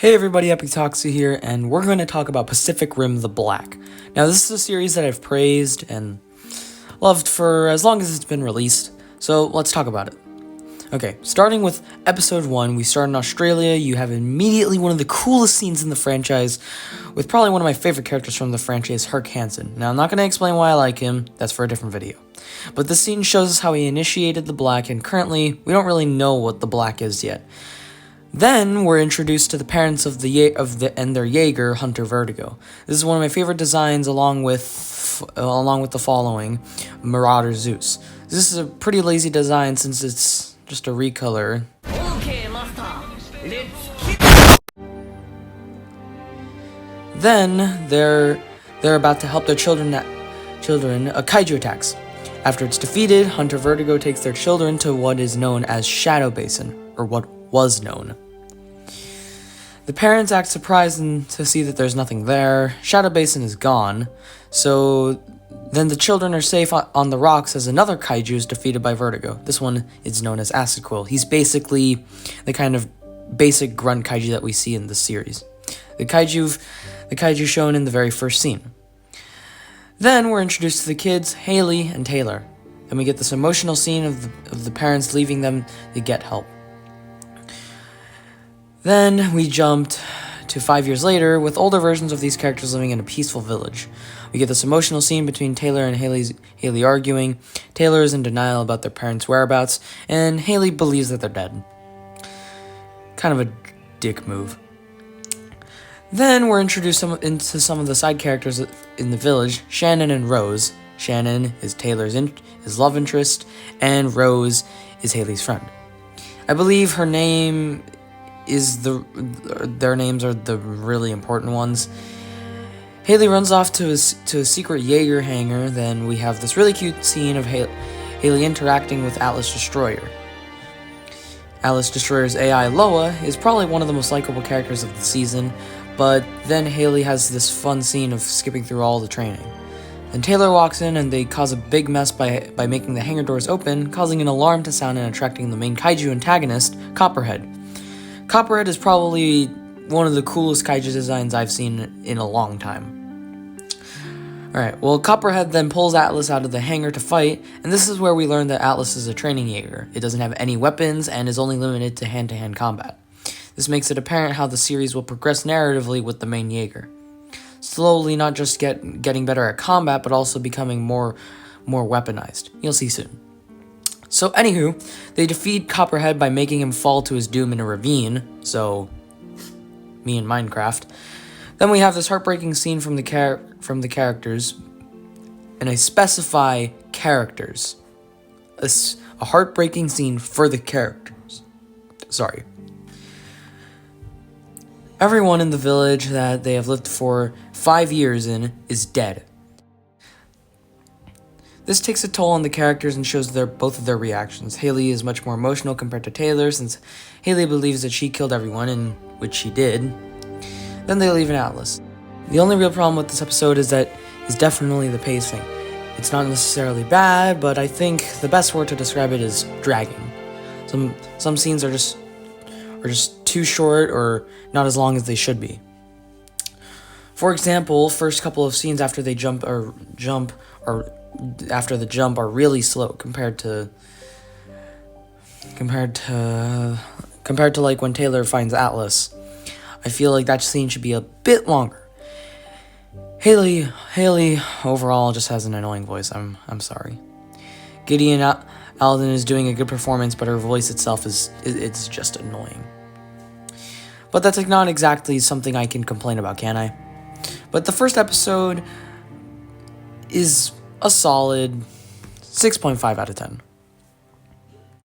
Hey everybody, Epictoxy here, and we're going to talk about Pacific Rim the Black. Now, this is a series that I've praised and loved for as long as it's been released, so let's talk about it. Okay, starting with Episode 1, we start in Australia. You have immediately one of the coolest scenes in the franchise, with probably one of my favorite characters from the franchise, Herc Hansen. Now, I'm not going to explain why I like him, that's for a different video. But this scene shows us how he initiated the Black, and currently, we don't really know what the Black is yet. Then we're introduced to the parents of their Jaeger, Hunter Vertigo. This is one of my favorite designs, along with the following: Marauder Zeus. This is a pretty lazy design since it's just a recolor. Okay, master. Then they're about to help their children. A kaiju attacks. After it's defeated, Hunter Vertigo takes their children to what is known as Shadow Basin, or what was known. The parents act surprised to see that there's nothing there. Shadow Basin is gone, so then the children are safe on the rocks as another kaiju is defeated by Vertigo. This one is known as Acid Quill. He's basically the kind of basic grunt kaiju that we see in the series. The kaiju shown in the very first scene. Then we're introduced to the kids, Haley and Taylor. Then we get this emotional scene of the parents leaving them to get help. Then we jumped to 5 years later with older versions of these characters living in a peaceful village. We get this emotional scene between Taylor and Haley arguing. Taylor is in denial about their parents' whereabouts, and Haley believes that they're dead. Kind of a dick move. Then we're introduced into some of the side characters in the village, Shannon and Rose. Shannon is Taylor's his love interest, and Rose is Haley's friend. I believe her name is their names are the really important ones. Haley runs off to a secret Jaeger hangar. Then we have this really cute scene of Haley interacting with Atlas Destroyer. Atlas Destroyer's AI, Loa, is probably one of the most likable characters of the season, but then Haley has this fun scene of skipping through all the training. Then Taylor walks in and they cause a big mess by making the hangar doors open, causing an alarm to sound and attracting the main kaiju antagonist, Copperhead. Copperhead is probably one of the coolest kaiju designs I've seen in a long time. Alright, well, Copperhead then pulls Atlas out of the hangar to fight, and this is where we learn that Atlas is a training Jaeger. It doesn't have any weapons and is only limited to hand-to-hand combat. This makes it apparent how the series will progress narratively with the main Jaeger. Slowly, not just getting better at combat, but also becoming more weaponized. You'll see soon. So, anywho, they defeat Copperhead by making him fall to his doom in a ravine, so me in Minecraft. Then we have this heartbreaking scene from the characters, and I specify characters. A heartbreaking scene for the characters. Sorry. Everyone in the village that they have lived for 5 years in is dead. This takes a toll on the characters and shows both of their reactions. Haley is much more emotional compared to Taylor, since Haley believes that she killed everyone, and which she did. Then they leave in Atlas. The only real problem with this episode is definitely the pacing. It's not necessarily bad, but I think the best word to describe it is dragging. Some scenes are just too short or not as long as they should be. For example, first couple of scenes after they jump after the jump are really slow compared to like when Taylor finds Atlas. I feel like that scene should be a bit longer. Haley overall just has an annoying voice. I'm sorry. Gideon Alden is doing a good performance, but her voice itself it's just annoying. But that's not exactly something I can complain about, can I? But the first episode is a solid 6.5 out of 10.